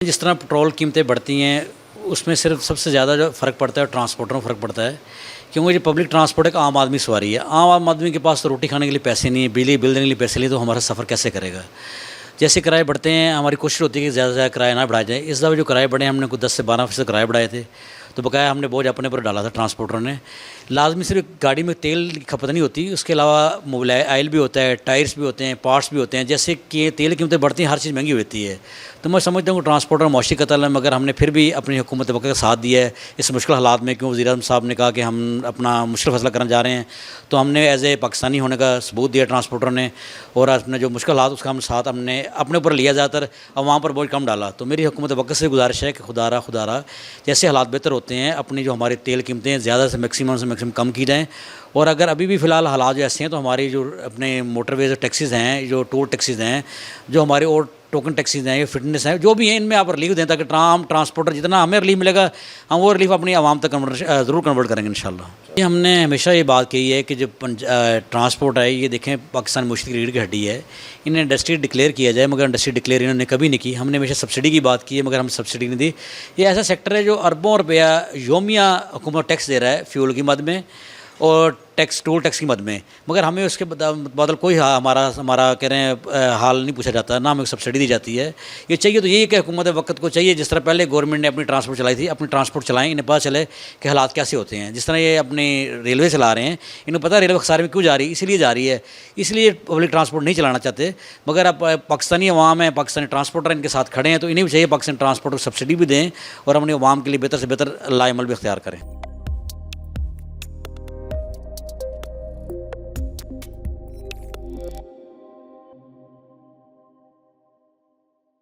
جس طرح پٹرول قیمتیں بڑھتی ہیں اس میں صرف سب سے زیادہ جو فرق پڑتا ہے ٹرانسپورٹروں میں فرق پڑتا ہے، کیونکہ جو پبلک ٹرانسپورٹ ایک عام آدمی سواری ہے، عام آدمی کے پاس تو روٹی کھانے کے لیے پیسے نہیں ہیں، بجلی بل دینے کے لیے پیسے نہیں، تو ہمارا سفر کیسے کرے گا؟ جیسے کرائے بڑھتے ہیں ہماری کوشش ہوتی ہے کہ زیادہ سے زیادہ کرایہ نہ بڑھایا جائے۔ اس دفعہ جو کرائے بڑھے ہم نے کوئی 10 سے 12% کرائے بڑھائے تھے، تو بقایا ہم نے بوجھ اپنے پر ڈالا تھا ٹرانسپورٹروں نے۔ لازمی صرف گاڑی میں تیل کی کھپت نہیں ہوتی، اس کے علاوہ موبل آئل بھی ہوتا ہے، ٹائرس بھی ہوتے ہیں، پارٹس بھی ہوتے ہیں۔ جیسے کہ تیل کی قیمتیں بڑھتی ہیں، ہر چیز مہنگی ہوتی ہے، تو میں سمجھتا ہوں کہ ٹرانسپورٹر معاشی قتل ہے، مگر ہم نے پھر بھی اپنی حکومت وقت کا ساتھ دیا ہے اس مشکل حالات میں، کیوں وزیر اعظم صاحب نے کہا کہ ہم اپنا مشکل فیصلہ کرنے جا رہے ہیں، تو ہم نے ایز اے پاکستانی ہونے کا ثبوت دیا ٹرانسپورٹر نے، اور اپنے جو مشکل حالات اس کا ہم ساتھ ہم نے اپنے اوپر لیا، زیادہ تر وہاں پر بوجھ کم ڈالا۔ تو میری حکومت وقت سے گزارش ہے کہ خدا را جیسے حالات بہتر ہوتے ہیں اپنی جو ہماری تیل قیمتیں زیادہ سے میکسیمم کم کی جائیں، اور اگر ابھی بھی فی الحال حالات جو ایسے ہیں تو ہماری جو اپنے موٹر ویز ٹیکسیز ہیں، جو ٹول ٹیکسیز ہیں، جو ہمارے اور ٹوکن ٹیکسیز ہیں، یہ فٹنس ہیں، جو بھی ہیں، ان میں آپ ریلیف دیں تاکہ ٹرانسپورٹر جتنا ہمیں ریلیف ملے گا ہم وہ ریلیف اپنی عوام تک ضرور کنورٹ کریں گے انشاءاللہ۔ ہم نے ہمیشہ یہ بات کہی ہے کہ جو ٹرانسپورٹ ہے، یہ دیکھیں پاکستان معیشت کی ریڑھ کی ہڈی ہے، انہیں انڈسٹری ڈکلیئر کیا جائے، مگر انڈسٹری ڈکلیئر انہوں نے کبھی نہیں کی۔ ہم نے ہمیشہ سبسڈی کی بات کی ہے، مگر ہم سبسڈی نہیں دی۔ یہ ایسا سیکٹر ہے جو اربوں روپیہ یومیہ حکومت ٹیکس دے رہا ہے فیول کی مد میں اور ٹول ٹیکس کی مد میں، مگر ہمیں اس کے بدل کوئی ہمارا کہہ رہے ہیں حال نہیں پوچھا جاتا، نہ ہمیں سبسڈی دی جاتی ہے۔ یہ چاہیے تو یہی کہ حکومت وقت کو چاہیے جس طرح پہلے گورنمنٹ نے اپنی ٹرانسپورٹ چلائی تھی، اپنی ٹرانسپورٹ چلائیں، انہیں پتہ چلے کہ حالات کیسے ہوتے ہیں۔ جس طرح یہ اپنی ریلوے چلا رہے ہیں، انہیں پتہ ریلوے خسارے میں کیوں جا رہی ہے، اسی لیے جا رہی ہے، اس لیے پبلک ٹرانسپورٹ نہیں چلانا چاہتے، مگر اب پاکستانی عوام ہیں، پاکستانی ٹرانسپورٹر ان کے ساتھ کھڑے ہیں، تو انہیں بھی چاہیے پاکستانی ٹرانسپورٹ کو سبسڈی بھی دیں اور اپنے عوام کے لیے بہتر سے بہتر لا عمل بھی اختیار کریں۔